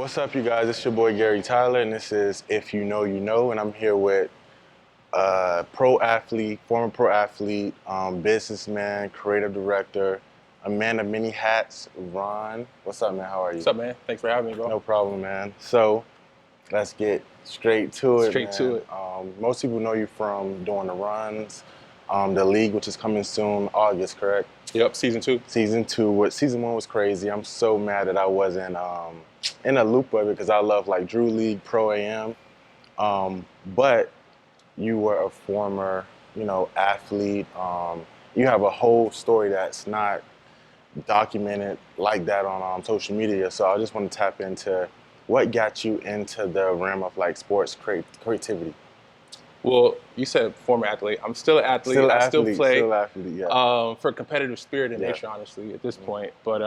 What's up, you guys? It's your boy Gary Tyler, and this is If You Know, You Know, and I'm here with pro athlete, former pro athlete, businessman, creative director, a man of many hats, Ron. What's up, man? How are you? What's up, man? Thanks for having me, bro. No problem, man. So let's get straight to it. Straight to it. Most people know you from doing the runs, the league, which is coming soon, August, correct? Yep, season 2. Season 2. Season 1 was crazy. I'm so mad that I wasn't in a loop of it because I love like Drew League, Pro AM. But you were a former, athlete. You have a whole story that's not documented like that on social media. So I just want to tap into what got you into the realm of like sports creativity. Well, you said former athlete. I'm still an athlete. I still play. Still athlete, yeah. For competitive spirit and nature, honestly, at this point. But,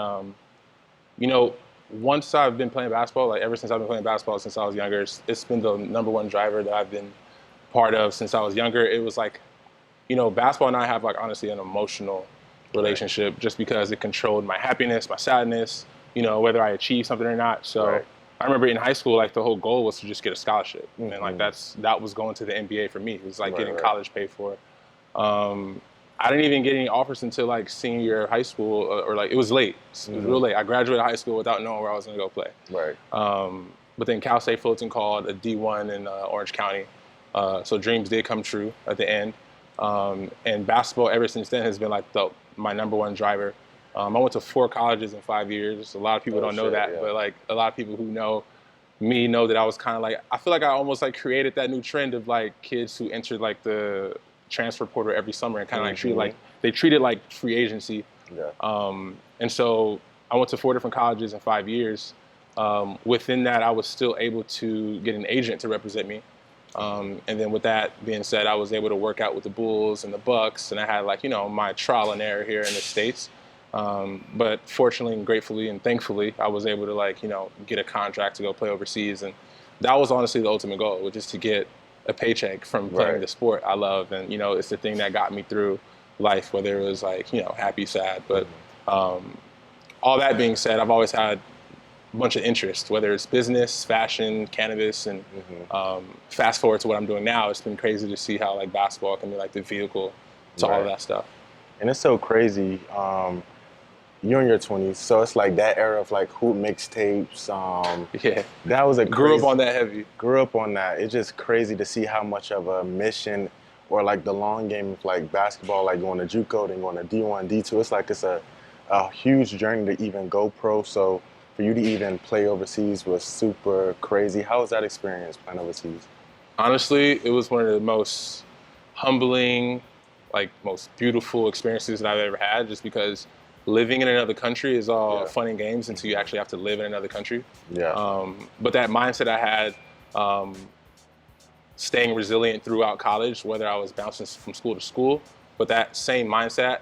once I've been playing basketball, like ever since I've been playing basketball since I was younger, it's been the #1 driver that I've been part of since I was younger. It was like, basketball and I have like honestly an emotional relationship just because it controlled my happiness, my sadness, whether I achieved something or not. So I remember in high school, like the whole goal was to just get a scholarship. And like that was going to the NBA for me. It was like getting college paid for. I didn't even get any offers until like senior year of high school, or like it was late. It was real late. I graduated high school without knowing where I was going to go play. Right. But then Cal State Fullerton called a D1 in Orange County. So dreams did come true at the end. And basketball ever since then has been like my #1 driver. I went to 4 colleges in 5 years. A lot of people don't know that, but like a lot of people who know me know that I was kind of like, I feel like I almost like created that new trend of like kids who entered like the transfer portal every summer and kind of like treated like free agency. Yeah. And so I went to 4 different colleges in 5 years. Within that, I was still able to get an agent to represent me. And then with that being said, I was able to work out with the Bulls and the Bucks, and I had like, my trial and error here in the States. But fortunately and gratefully and thankfully, I was able to like, get a contract to go play overseas. And that was honestly the ultimate goal, was just to get a paycheck from playing the sport I love. And, it's the thing that got me through life, whether it was like, happy, sad. But all that being said, I've always had a bunch of interest, whether it's business, fashion, cannabis, and fast forward to what I'm doing now, it's been crazy to see how like basketball can be like the vehicle to all of that stuff. And it's so crazy. You're in your 20s, so it's like that era of like hoop mixtapes. That was Grew up on that heavy. Grew up on that. It's just crazy to see how much of a mission, or like the long game of like basketball, like going to JUCO, then going to D1, D2. It's like it's a huge journey to even go pro. So for you to even play overseas was super crazy. How was that experience playing overseas? Honestly, it was one of the most humbling, like most beautiful experiences that I've ever had, just because living in another country is all fun and games until you actually have to live in another country. Yeah. But that mindset I had, staying resilient throughout college, whether I was bouncing from school to school, but that same mindset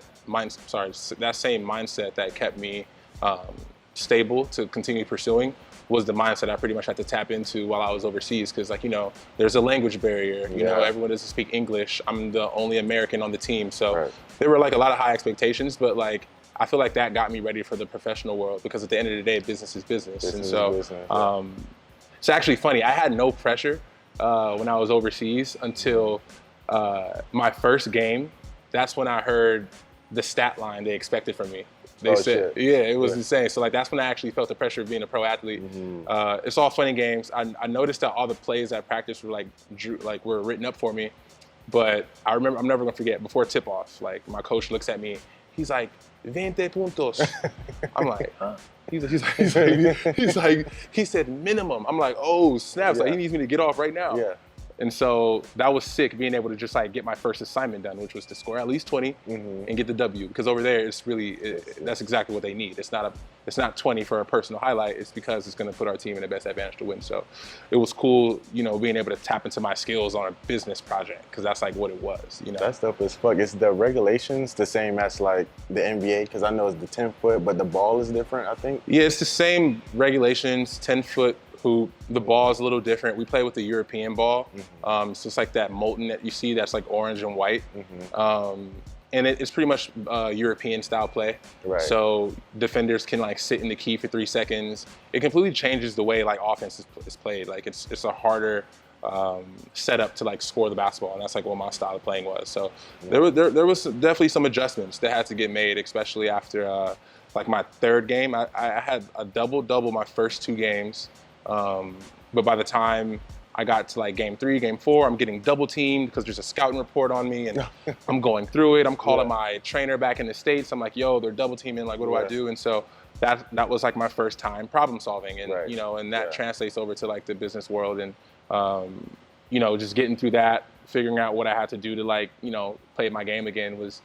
that kept me stable to continue pursuing was the mindset I pretty much had to tap into while I was overseas. Because like, there's a language barrier, everyone doesn't speak English. I'm the only American on the team. So there were like a lot of high expectations, but like, I feel like that got me ready for the professional world, because at the end of the day, business is business. It's actually funny. I had no pressure when I was overseas until my first game. That's when I heard the stat line they expected from me. They said, it was insane. So like, that's when I actually felt the pressure of being a pro athlete. It's all fun and games. I noticed that all the plays I practiced were were written up for me. But I remember, I'm never gonna forget, before tip off, like my coach looks at me, he's like, 20 puntos. I'm like, huh? He said minimum. I'm like, oh snaps! Like he needs me to get off right now. Yeah. And so that was sick, being able to just like get my first assignment done, which was to score at least 20 and get the W. Because over there, it's really that's exactly what they need. It's not 20 for a personal highlight. It's because it's going to put our team in the best advantage to win. So it was cool, being able to tap into my skills on a business project, because that's like what it was. That's dope as fuck. Is the regulations the same as like the NBA? Because I know it's the 10-foot, but the ball is different, I think. Yeah, it's the same regulations, 10-foot. Hoop. The ball is a little different. We play with the European ball. So it's like that molten that you see that's like orange and white. and it's pretty much European style play. Right. So defenders can like sit in the key for 3 seconds. It completely changes the way like offense is played. Like it's a harder setup to like score the basketball, and that's like what my style of playing was. So there was definitely some adjustments that had to get made, especially after like my third game. I had a double my first 2 games, but by the time I got to like game 3, game 4, I'm getting double teamed because there's a scouting report on me, and I'm going through it. I'm calling my trainer back in the States. I'm like, yo, they're double teaming. Like, what do I do? And so that was like my first time problem solving, and you know, and that translates over to like the business world, and you know, just getting through that, figuring out what I had to do to like, you know, play my game again was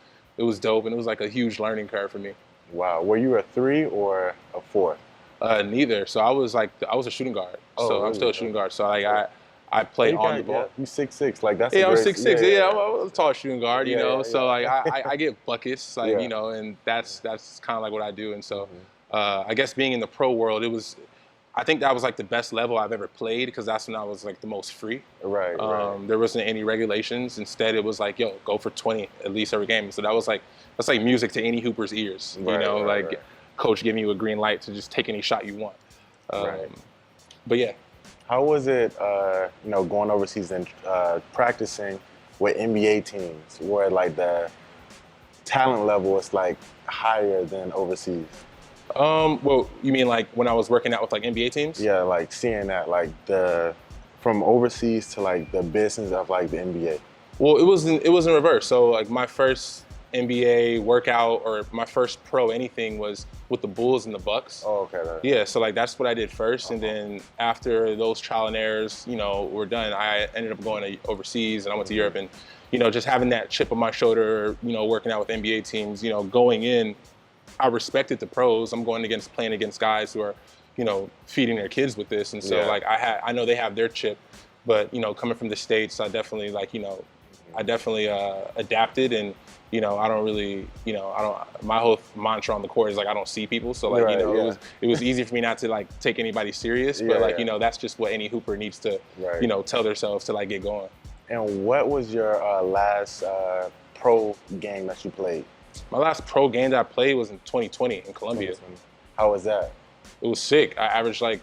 dope, and it was like a huge learning curve for me. Wow. Were you a 3 or a 4? Neither. So I was a shooting guard. Oh, so really? I'm still a shooting guard. So like I played on the ball. Yeah, you 6'6". Like that's I'm 6'6". Yeah, I'm a tall shooting guard, you know. So like I get buckets, like you know, and that's kind of like what I do. And so I guess being in the pro world, I think that was like the best level I've ever played, because that's when I was like the most free. Right. There wasn't any regulations. Instead, it was like, yo, go for 20 at least every game. So that's like music to any hooper's ears. You know, coach giving you a green light to just take any shot you want. But yeah. How was it, you know, going overseas and practicing with NBA teams, where like the talent level was like higher than overseas? Well, you mean like when I was working out with like NBA teams? Yeah, like seeing that, like from overseas to like the business of like the NBA. Well, it was in reverse. So like my first NBA workout or my first pro anything was with the Bulls and the Bucks. Oh, okay. Yeah, so like that's what I did first, and then after those trial and errors, you know, were done, I ended up going overseas, and I went to Europe, and you know, just having that chip on my shoulder, you know, working out with NBA teams, you know, going in, I respected the pros. I'm playing against guys who are, you know, feeding their kids with this, and so like I know they have their chip, but you know, coming from the States, I definitely like, you know, adapted, and you know, I don't really, you know, my whole mantra on the court is like, I don't see people. So like, you know, it was easy for me not to like take anybody serious, but like, you know, that's just what any hooper needs to, you know, tell themselves to like get going. And what was your last pro game that you played? My last pro game that I played was in 2020 in Colombia. How was that? It was sick. I averaged like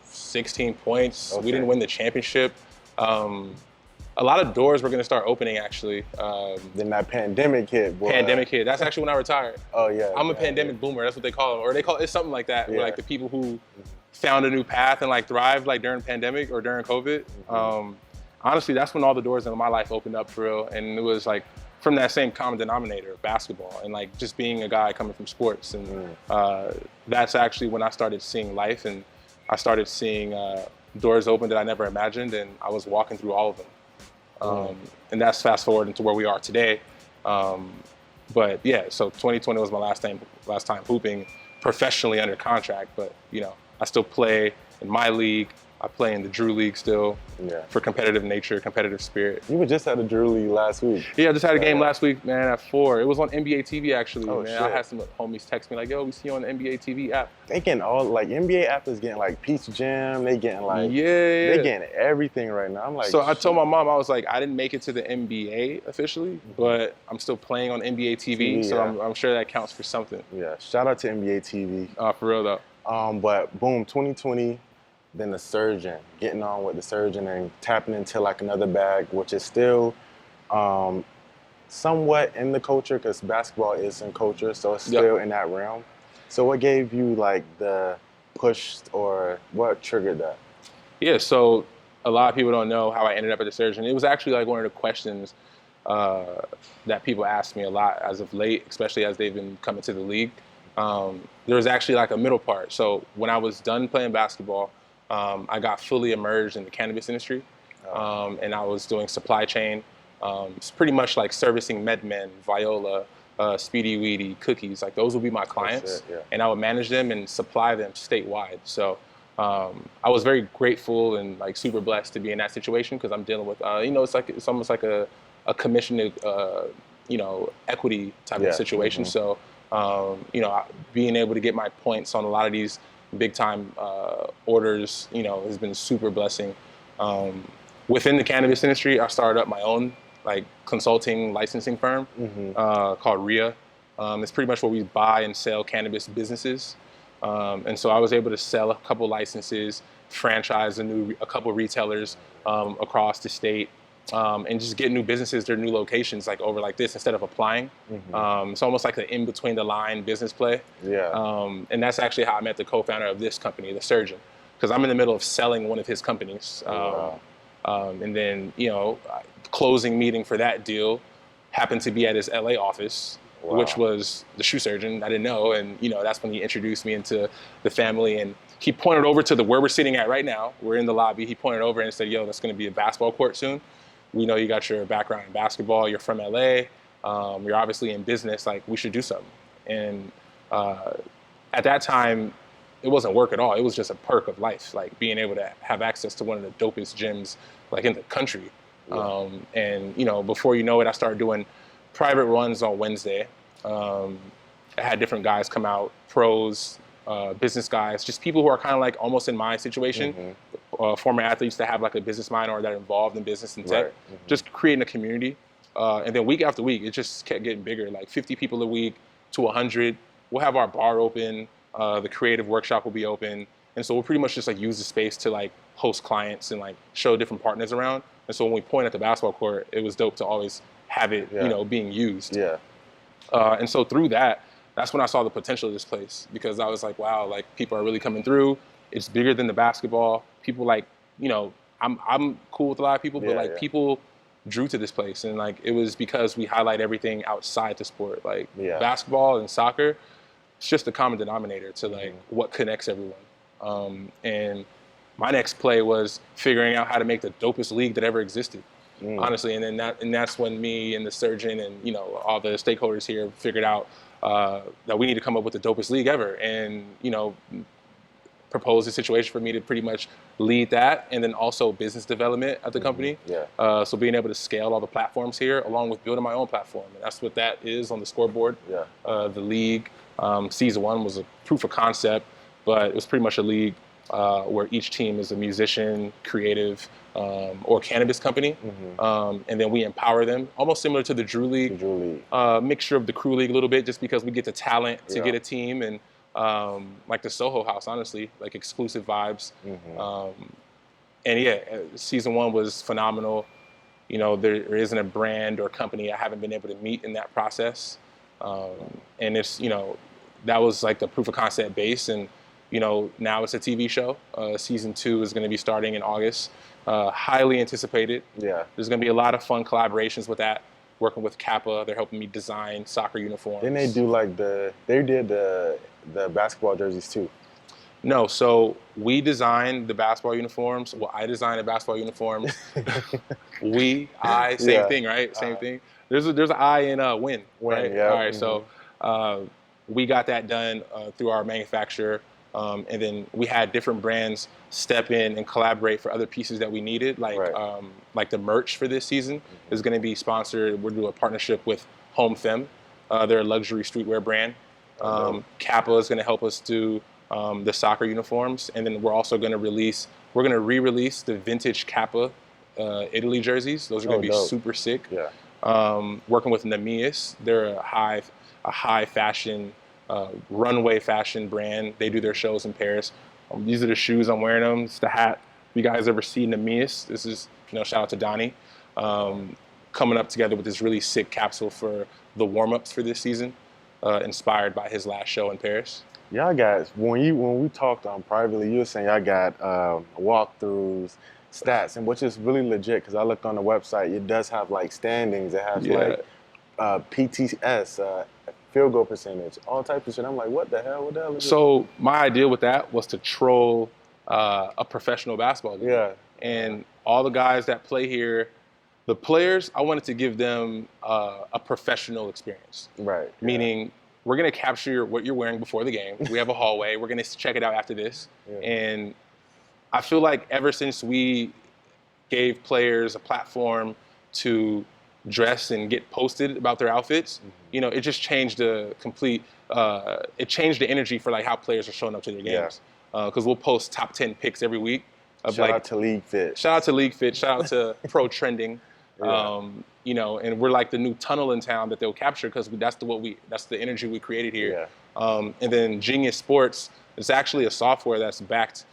16 points. We didn't win the championship. A lot of doors were going to start opening, actually. Then that pandemic hit, boy. Pandemic hit. That's actually when I retired. Oh, yeah. I'm a pandemic boomer. That's what they call them. Or they call it's something like that. Where, like the people who found a new path and like thrived like during pandemic or during COVID. Honestly, that's when all the doors in my life opened up for real. And it was like from that same common denominator of basketball and like just being a guy coming from sports. And that's actually when I started seeing life, and I started seeing doors open that I never imagined, and I was walking through all of them. And that's fast forward into where we are today. But yeah, so 2020 was my last time hooping professionally under contract. But you know, I still play in my league. I play in the Drew League still for competitive nature, competitive spirit. You were just at the Drew League last week. Yeah, I just had a game last week, man, at 4. It was on NBA TV, actually, man. Shit. I had some homies text me like, yo, we see you on the NBA TV app. They getting all, like, NBA app is getting, like, Peach Jam. They getting, like, they getting everything right now. I'm like, so I told my mom, I was like, I didn't make it to the NBA officially, but I'm still playing on NBA TV, so I'm sure that counts for something. Yeah, shout out to NBA TV. For real, though. But, boom, 2020. Then the Surgeon, getting on with the Surgeon and tapping into like another bag, which is still somewhat in the culture, because basketball is in culture, so it's still in that realm. So what gave you like the push, or what triggered that? Yeah, so a lot of people don't know how I ended up at the Surgeon. It was actually like one of the questions that people ask me a lot as of late, especially as they've been coming to the league. There was actually like a middle part. So when I was done playing basketball, I got fully immersed in the cannabis industry, and I was doing supply chain. It's pretty much like servicing MedMen, Viola, Speedy Weedy, Cookies. Like those would be my clients, and I would manage them and supply them statewide. So I was very grateful and like super blessed to be in that situation, because I'm dealing with, you know, it's almost like a commission, you know, equity type of situation. So you know, being able to get my points on a lot of these big time orders, you know, has been super blessing. Within the cannabis industry, I started up my own like consulting licensing firm called RIA. It's pretty much where we buy and sell cannabis businesses. And so I was able to sell a couple licenses, franchise a couple retailers across the state, and just get new businesses, their new locations like over like this instead of applying. It's almost like an in between the line business play. And that's actually how I met the co-founder of this company, The Surgeon, because I'm in the middle of selling one of his companies. And then, you know, closing meeting for that deal happened to be at his LA office, which was the shoe surgeon. I didn't know. And, you know, that's when he introduced me into the family. And he pointed over to where we're sitting at right now. We're in the lobby. He pointed over and said, yo, that's going to be a basketball court soon. We know you got your background in basketball. You're from LA. You're obviously in business. Like, we should do something. And at that time, it wasn't work at all. It was just a perk of life, like being able to have access to one of the dopest gyms like in the country. And, you know, before you know it, I started doing private runs on Wednesday. I had different guys come out, pros, business guys, just people who are kind of like almost in my situation, former athletes that have like a business mind or that are involved in business and tech, just creating a community. And then week after week, it just kept getting bigger, like 50 people a week to 100. We'll have our bar open. The creative workshop will be open. And so we'll pretty much just like use the space to like host clients and like show different partners around. And so when we point at the basketball court, it was dope to always have it, you know, being used. And so through that, that's when I saw the potential of this place, because I was like, wow, like people are really coming through. It's bigger than the basketball. People like, you know, I'm cool with a lot of people, but like people drew to this place. And like, it was because we highlight everything outside the sport, like basketball and soccer. It's just the common denominator to like what connects everyone. And my next play was figuring out how to make the dopest league that ever existed, honestly. And then that's when me and the surgeon and, you know, all the stakeholders here figured out that we need to come up with the dopest league ever, and, you know, proposed a situation for me to pretty much lead that, and then also business development at the company. So being able to scale all the platforms here, along with building my own platform, and that's what that is on the scoreboard. The league, season 1 was a proof of concept, but it was pretty much a league where each team is a musician, creative, or cannabis company. And then we empower them, almost similar to the Drew League. Mixture of the Crew League a little bit, just because we get the talent to get a team, and like the Soho House, honestly, like exclusive vibes. And yeah, season 1 was phenomenal. You know, there isn't a brand or company I haven't been able to meet in that process. And it's, you know, that was like the proof of concept base. And, you know, now it's a TV show. Season 2 is going to be starting in August. Highly anticipated. There's going to be a lot of fun collaborations with that. Working with Kappa, they're helping me design soccer uniforms. Then they do like they did the basketball jerseys too. No, so we designed the basketball uniforms. Well, I designed the basketball uniforms. Same thing, right? Same thing. There's an I in win, right? All right, so we got that done through our manufacturer. And then we had different brands step in and collaborate for other pieces that we needed, like the merch for this season is going to be sponsored. We're doing a partnership with Home Fem. They're a luxury streetwear brand. Kappa is going to help us do the soccer uniforms, and then we're also going to re-release the vintage Kappa Italy jerseys. Those are going to be super sick. Working with Namias, they're a high fashion. Runway fashion brand. They do their shows in Paris. These are the shoes I'm wearing them. It's the hat. If you guys ever see Namias, this is, you know, shout out to Donnie. Coming up together with this really sick capsule for the warm-ups for this season, inspired by his last show in Paris. Y'all got, when we talked privately, you were saying y'all got walkthroughs, stats, and which is really legit, because I looked on the website. It does have like standings. It has like PTS, field goal percentage, all types of shit. I'm like, what the hell is this? So my idea with that was to troll a professional basketball league. And all the guys that play here, the players, I wanted to give them a professional experience. Meaning, we're going to capture what you're wearing before the game. We have a hallway. We're going to check it out after this. And I feel like ever since we gave players a platform to dress and get posted about their outfits, you know, it just changed the complete, it changed the energy for like how players are showing up to their games. Because we'll post top 10 picks every week. Shout out to League Fit. Shout out to League Fit. Shout out to Pro Trending. Yeah. You know, and we're like the new tunnel in town that they'll capture because that's the energy we created here. And then Genius Sports is actually a software that's backed.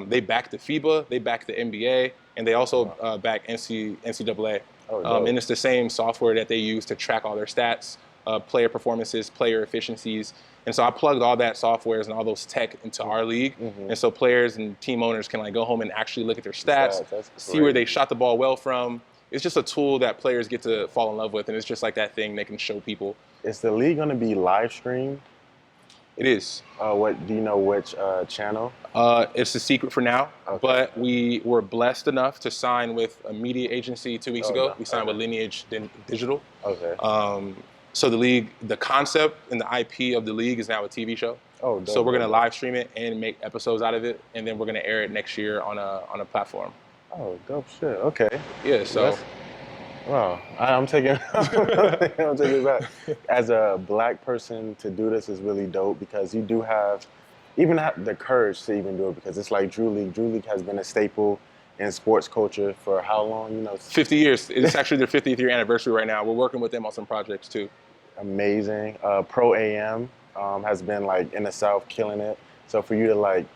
They back the FIBA, they back the NBA, and they also back NCAA. And it's the same software that they use to track all their stats, player performances, player efficiencies. And so I plugged all that softwares and all those tech into our league. And so players and team owners can like go home and actually look at their stats, see where they shot the ball well from. It's just a tool that players get to fall in love with. And it's just like that thing they can show people. Is the league going to be live streamed? It is. What do you know which channel? It's a secret for now, but we were blessed enough to sign with a media agency 2 weeks ago. We signed with Lineage Digital. So the league, the concept and the IP of the league is now a TV show. So we're gonna live stream it and make episodes out of it, and then we're gonna air it next year on a platform. Oh, dope shit. Okay. Yeah. So. Wow, I'm taking I'm taking it back. As a black person, to do this is really dope because you do have the courage to even do it because it's like Drew League. Drew League has been a staple in sports culture for how long? You know, 50 years. It's actually their 50th year anniversary right now. We're working with them on some projects too. Amazing. Pro AM has been like in the South killing it. So for you to like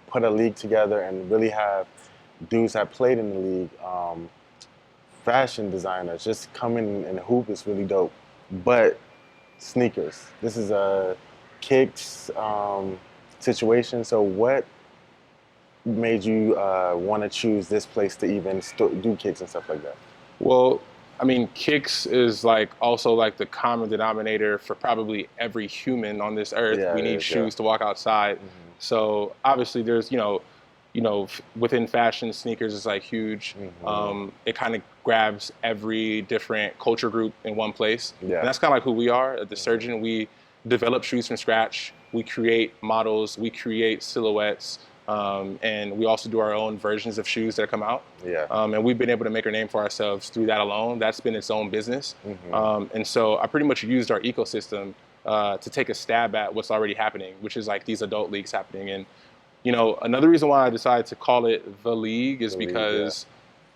put a league together and really have dudes that played in the league, fashion designers just coming and hoop is really dope. But sneakers, this is a kicks situation. So what made you want to choose this place to even do kicks and stuff like that? Well, I mean, kicks is like also like the common denominator for probably every human on this earth. We need shoes to walk outside. So obviously there's, you know, within fashion, sneakers is like huge. It kind of grabs every different culture group in one place. And that's kind of like who we are at THESURGEON. We develop shoes from scratch. We create models. We create silhouettes. And we also do our own versions of shoes that come out. And we've been able to make a name for ourselves through that alone. That's been its own business. And so I pretty much used our ecosystem to take a stab at what's already happening, which is like these adult leagues happening. And you know, another reason why I decided to call it The League is because,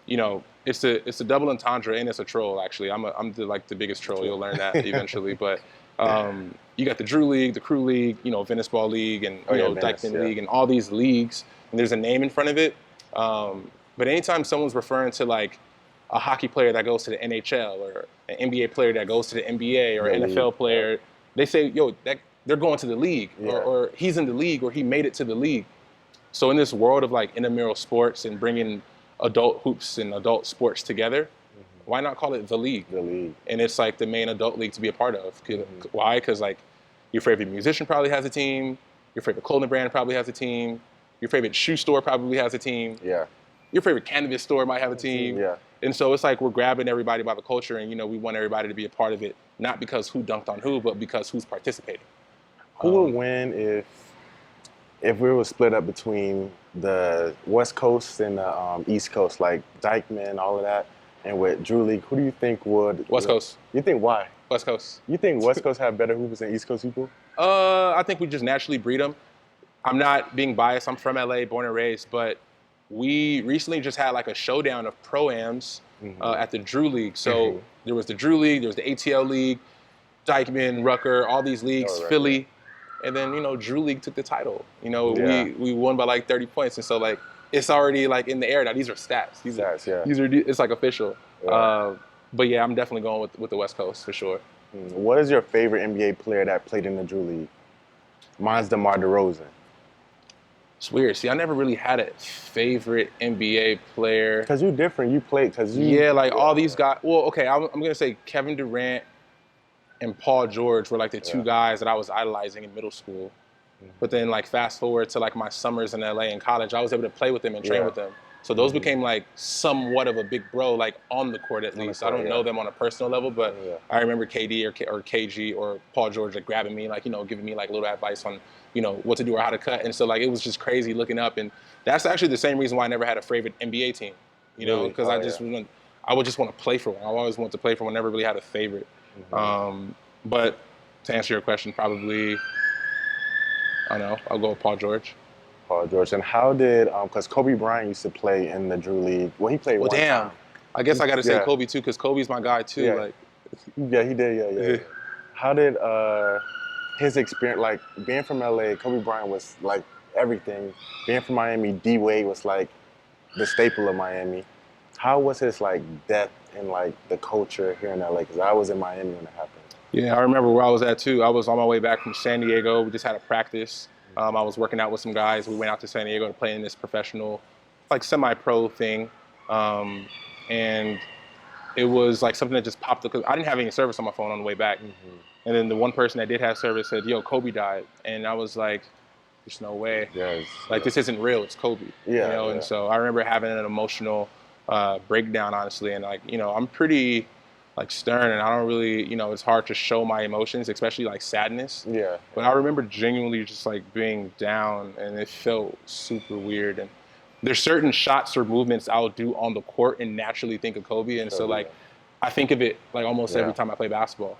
you know, it's a double entendre and it's a troll. Actually, I'm the biggest troll. You'll learn that eventually. But you got the Drew League, the Crew League, you know, Venice Ball League, and Dykeman League, and all these leagues. And there's a name in front of it. But anytime someone's referring to like a hockey player that goes to the NHL or an NBA player that goes to the NBA or an NFL player, they say, yo, they're going to the league, or he's in the league, or he made it to the league. So in this world of like intramural sports and bringing adult hoops and adult sports together, why not call it The League? The League. And it's like the main adult league to be a part of. Why? Because like your favorite musician probably has a team, your favorite clothing brand probably has a team, your favorite shoe store probably has a team. Your favorite cannabis store might have a team. And so it's like we're grabbing everybody by the culture, and you know, we want everybody to be a part of it, not because who dunked on who, but because who's participating. Who would win if we were split up between the West Coast and the East Coast, like Dykeman, all of that, and with Drew League? Who do you think would? West Coast. You think why? West Coast. You think West Coast have better hoopers than East Coast people? I think we just naturally breed them. I'm not being biased. I'm from LA, born and raised, but we recently just had like a showdown of pro-ams at the Drew League. So there was the Drew League, there was the ATL League, Dykeman, Rucker, all these leagues, Philly. And then, you know, Drew League took the title. You know, we won by like 30 points. And so like, it's already like in the air now. These are stats. These are, it's like official. But yeah, I'm definitely going with the West Coast for sure. What is your favorite NBA player that played in the Drew League? Mine's DeMar DeRozan. It's weird. See, I never really had a favorite NBA player. Because you're different. You played, like all these guys. Well, okay, I'm going to say Kevin Durant and Paul George were like the two guys that I was idolizing in middle school. But then like fast forward to like my summers in LA and college, I was able to play with them and train with them. So those became like somewhat of a big bro, like on the court at least. I don't know them on a personal level, but I remember KD or KG or Paul George like grabbing me, like, you know, giving me like little advice on, you know, what to do or how to cut. And so like, it was just crazy looking up. And that's actually the same reason why I never had a favorite NBA team, you know, because I would just want to play for one. I always wanted to play for one, never really had a favorite. But to answer your question, probably, I don't know, I'll go with Paul George. Paul George. And how did, because Kobe Bryant used to play in the Drew League. Well, he played one time. I guess I got to say Yeah. Kobe too, because Kobe's my guy too. Yeah. Like, Yeah, he did. Yeah. How did his experience, like being from LA, Kobe Bryant was like everything. Being from Miami, D Wade was like the staple of Miami. How was his like death and like the culture here in LA? Because I was in Miami when it happened. yeah, I remember where I was at too. I was on my way back from San Diego. We just had a practice. I was working out with some guys. We went out to San Diego to play in this professional, like semi-pro thing, and it was like something that just popped up. Cause I didn't have any service on my phone on the way back, and then the one person that did have service said, "Yo, Kobe died," and I was like, "There's no way. Yes. Like this isn't real. It's Kobe." Yeah. You know. And so I remember having an emotional breakdown, honestly, and like I'm pretty like stern, and I don't really, it's hard to show my emotions, especially like sadness. Yeah. But I remember genuinely just like being down, and it felt super weird. And there's certain shots or movements I'll do on the court and naturally think of Kobe, and so like I think of it like almost every time I play basketball.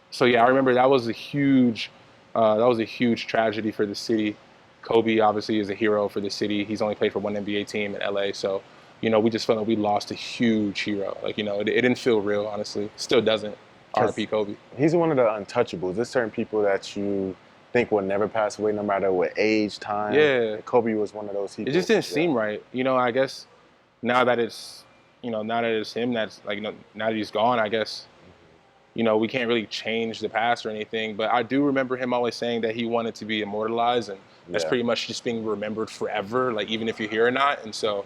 So yeah, I remember that was a huge tragedy for the city. Kobe obviously is a hero for the city. He's only played for one NBA team in LA, so we just felt like we lost a huge hero. Like it didn't feel real, honestly. Still doesn't. R.I.P. Kobe. He's one of the untouchables. There's certain people that you think will never pass away, no matter what age, time. Yeah. Kobe was one of those people. It just didn't seem right. I guess now that it's him, that's like now that he's gone, I guess we can't really change the past or anything. But I do remember him always saying that he wanted to be immortalized, and that's pretty much just being remembered forever, like even if you're here or not. And so.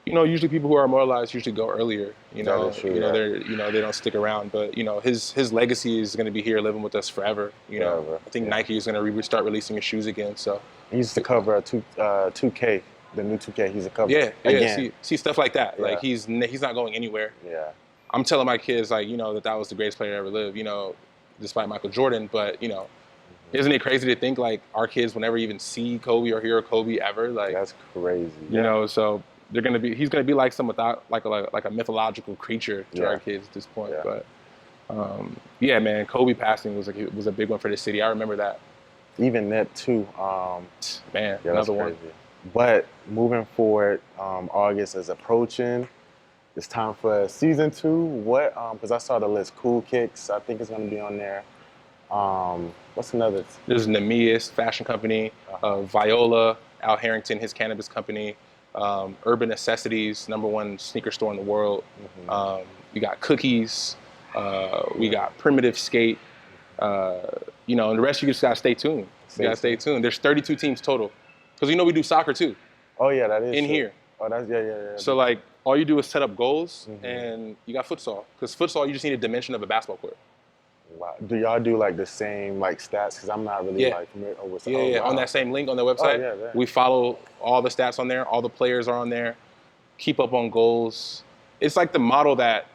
Usually people who are immortalized usually go earlier. They don't stick around. But his legacy is going to be here, living with us forever. I think Nike is going to start releasing his shoes again. So he used to cover 2K, the new 2K. He's a cover. Yeah. Again. See stuff like that. Yeah. Like he's not going anywhere. Yeah. I'm telling my kids that was the greatest player to ever live. Despite Michael Jordan. But isn't it crazy to think like our kids will never even see Kobe or hear Kobe ever? Like that's crazy. So. He's gonna be like like a mythological creature to our kids at this point. Yeah. But man, Kobe passing was a big one for the city. I remember that. Even Nip too. Man, another one. But moving forward, August is approaching. It's time for season 2. What? Because I saw the list. Cool Kicks, I think it's gonna be on there. What's another? There's Nemeas Fashion Company, Viola, Al Harrington, his cannabis company. Urban Necessities, #1 sneaker store in the world. We got Cookies. We got Primitive Skate. And the rest you just gotta stay tuned. Stay tuned. There's 32 teams total, because we do soccer too. Oh yeah, that is in true. here. Oh, that's yeah. So like all you do is set up goals, and you got futsal. Because futsal, you just need a dimension of a basketball court. Wow. Do y'all do like the same like stats? Because I'm not really like familiar with. Yeah. On that same link on their website, we follow all the stats on there. All the players are on there. Keep up on goals. It's like the model that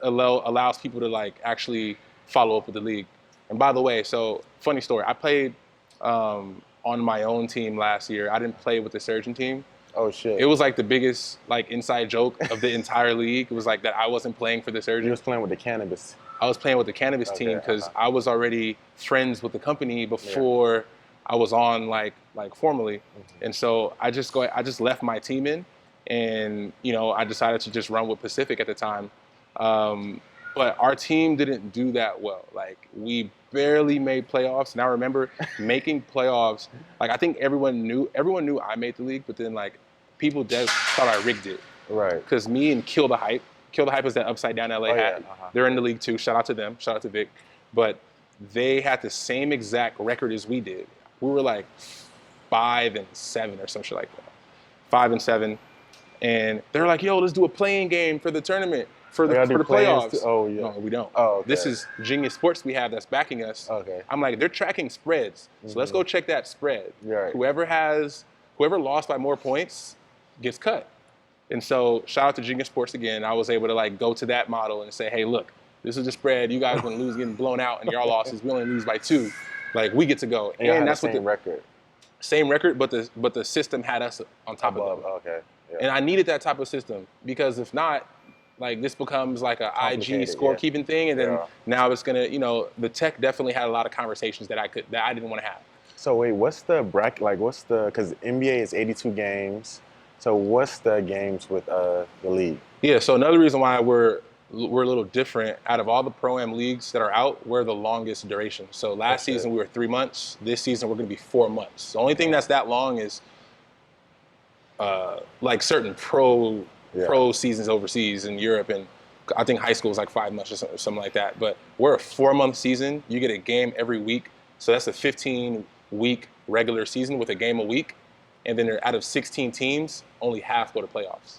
allows people to like actually follow up with the league. And by the way, so funny story. I played on my own team last year. I didn't play with the Surgeon team. Oh shit! It was like the biggest like inside joke of the entire league. It was like that I wasn't playing for the Surgeon. You was playing with the cannabis. I was playing with the cannabis team because I was already friends with the company before I was on like formally, and so I just left my team in, and I decided to just run with Pacific at the time, but our team didn't do that well. Like we barely made playoffs, and I remember making playoffs. Like I think everyone knew I made the league, but then like people just thought I rigged it. Right. Because me and Kill the Hype is that upside down LA hat. They're in the league too. Shout out to them. Shout out to Vic. But they had the same exact record as we did. We were like 5-7 or some shit like that. 5-7. And they were like, yo, let's do a playing game for the tournament, for the playoffs. Oh, yeah. No, we don't. Oh, okay. This is Genius Sports we have that's backing us. Okay. I'm like, they're tracking spreads. So let's go check that spread. Right. Whoever lost by more points gets cut. And so shout out to Genius Sports again. I was able to like go to that model and say, hey, look, this is the spread. You guys going to lose getting blown out, and y'all losses. We only lose by 2. Like we get to go. And that's what the record. Same record, but the system had us on top of them. Okay. Yeah. And I needed that type of system, because if not, like this becomes like a IG scorekeeping thing, and then now it's gonna, the tech definitely had a lot of conversations that I didn't want to have. So wait, what's the bracket? Like, because NBA is 82 games. So what's the games with the league? Yeah, so another reason why we're a little different, out of all the Pro-Am leagues that are out, we're the longest duration. So last shit. season we were 3 months. This season we're going to be 4 months. The only thing that's that long is like certain pro seasons overseas in Europe, and I think high school is like 5 months or something like that. But we're a 4 month season. You get a game every week, so that's a 15-week regular season with a game a week, and then out of 16 teams, only half go to playoffs.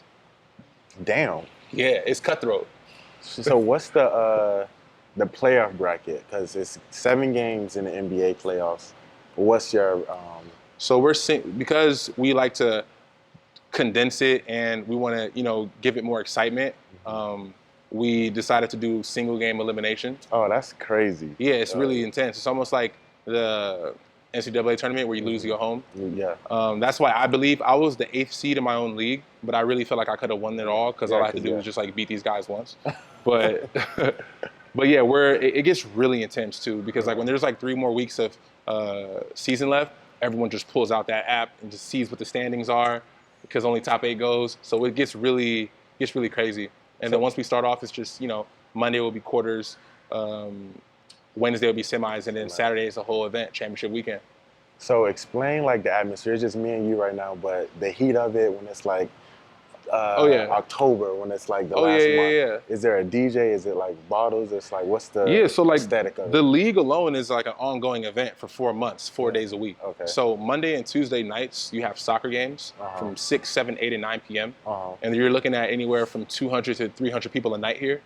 Damn. Yeah, it's cutthroat. So what's the playoff bracket? Because it's 7 games in the NBA playoffs. What's your So because we like to condense it and we want to give it more excitement. We decided to do single game elimination. Oh, that's crazy. Yeah, it's really intense. It's almost like the NCAA tournament where you lose, you go home. Yeah. That's why I believe I was the 8th seed in my own league, but I really feel like I could have won it all because all I had to do was just like beat these guys once. But but yeah, it gets really intense too, because like when there's like 3 more weeks of season left, everyone just pulls out that app and just sees what the standings are, because only top 8 goes. So it gets really crazy. And then once we start off, it's just, Monday will be quarters, Wednesday will be semis, and then Saturday is the whole event, championship weekend. So explain like the atmosphere. It's just me and you right now, but the heat of it when it's like October, when it's like the last month. Yeah. Is there a DJ? Is it like bottles? It's like, what's the so like aesthetic of it? The league alone is like an ongoing event for 4 months, 4 days a week. Okay. So Monday and Tuesday nights, you have soccer games from 6, 7, 8, and 9 p.m. And you're looking at anywhere from 200 to 300 people a night here.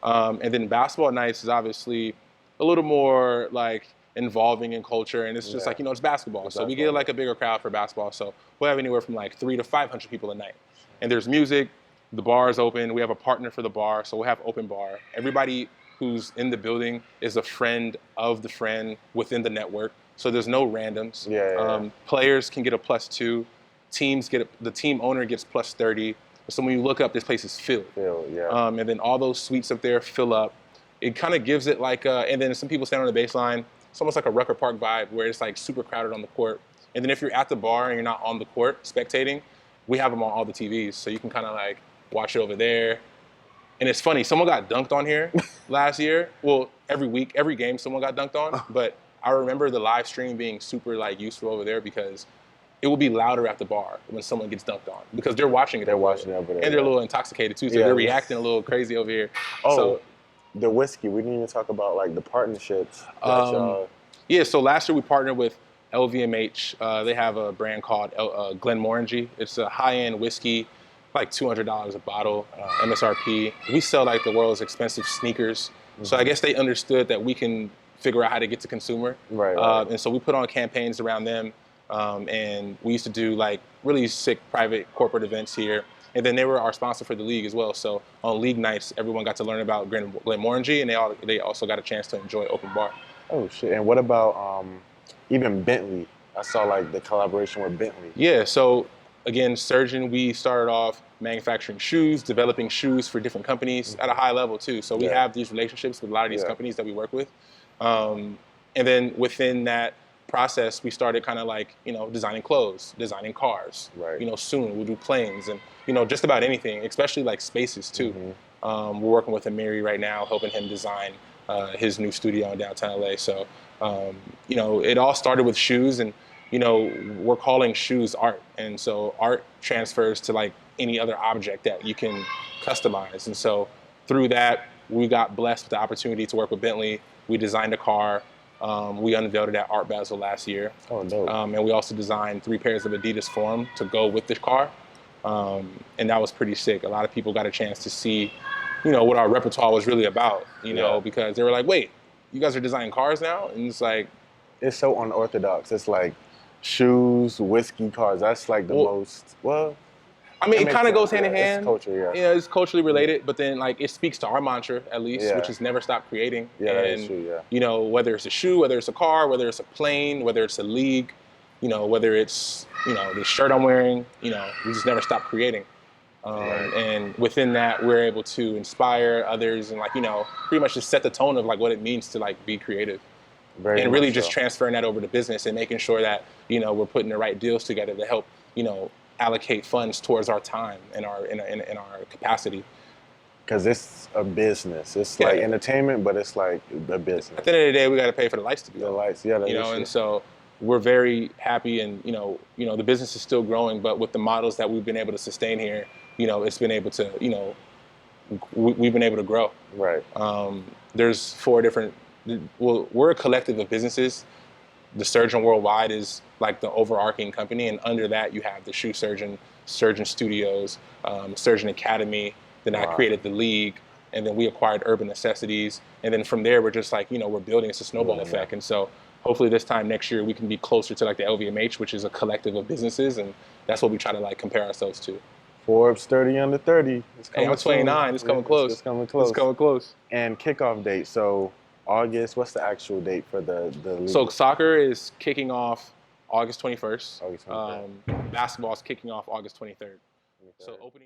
And then basketball nights is obviously a little more like involving in culture, and it's just like, it's basketball. So we get like a bigger crowd for basketball. So we'll have anywhere from like 300 to 500 people a night. And there's music, the bar is open. We have a partner for the bar, so we'll have open bar. Everybody who's in the building is a friend of the friend within the network. So there's no randoms. Players can get a +2. Teams the team owner gets +30. So when you look up, this place is filled. And then all those suites up there fill up. It kind of gives it like, and then some people stand on the baseline. It's almost like a Rucker Park vibe where it's like super crowded on the court. And then if you're at the bar and you're not on the court spectating, we have them on all the TVs. So you can kind of like watch it over there. And it's funny, someone got dunked on here last year. Well, every week, every game, someone got dunked on. But I remember the live stream being super like useful over there, because it will be louder at the bar when someone gets dunked on, because they're watching it. They're watching it over there. And they're a little intoxicated too, so they're reacting a little crazy over here. So, the whiskey. We didn't even talk about like the partnerships. Yeah, so last year we partnered with LVMH. They have a brand called Glenmorangie. It's a high-end whiskey, like $200 a bottle, MSRP. We sell like the world's expensive sneakers. So I guess they understood that we can figure out how to get to consumer. And so we put on campaigns around them. And we used to do like really sick private corporate events here. And then they were our sponsor for the league as well. So on league nights, everyone got to learn about Glenmorangie, and they also got a chance to enjoy open bar. Oh shit! And what about even Bentley? I saw like the collaboration with Bentley. Yeah. So again, Surgeon, we started off manufacturing shoes, developing shoes for different companies at a high level too. So we have these relationships with a lot of these companies that we work with. And then within that process, we started kind of like, designing clothes, designing cars. Soon we'll do planes and, just about anything, especially like spaces too. We're working with Amiri right now, helping him design his new studio in downtown LA. So, it all started with shoes, and, we're calling shoes art. And so art transfers to like any other object that you can customize. And so through that, we got blessed with the opportunity to work with Bentley. We designed a car. We unveiled it at Art Basel last year. Oh, dope. And we also designed 3 pairs of Adidas Forum to go with the car. And that was pretty sick. A lot of people got a chance to see, what our repertoire was really about, because they were like, wait, you guys are designing cars now? And it's like... It's so unorthodox. It's like shoes, whiskey, cars. That's like the most... Well... I mean, it kind of goes hand in hand. It's culture, it's culturally related, but then like it speaks to our mantra at least, which is never stop creating. That is true, whether it's a shoe, whether it's a car, whether it's a plane, whether it's a league, whether it's, the shirt I'm wearing, we just never stop creating. And within that, we're able to inspire others and like, pretty much just set the tone of like what it means to like be creative. And really just transferring that over to business and making sure that, we're putting the right deals together to help, allocate funds towards our time and in our capacity. Because it's a business. It's Yeah. like entertainment, but it's like a business. At the end of the day, we got to pay for the lights to be The on. lights, yeah, that You is know, true. and so we're very happy, and the business is still growing, but with the models that we've been able to sustain here, it's been able to, we've been able to grow. Right. There's 4 different. Well, we're a collective of businesses. The Surgeon Worldwide is like the overarching company, and under that you have the Shoe Surgeon, Surgeon Studios, Surgeon Academy. Then I created the League, and then we acquired Urban Necessities, and then from there we're just like, we're building. It's a snowball effect, and so hopefully this time next year we can be closer to like the LVMH, which is a collective of businesses, and that's what we try to like compare ourselves to. Forbes 30 under 30. Hey, I'm 29. It's coming close. It's coming close. It's coming close. And kickoff date. So August. What's the actual date for the league? So soccer is kicking off August 21st. August 21st. Basketball is kicking off August 23rd. So opening.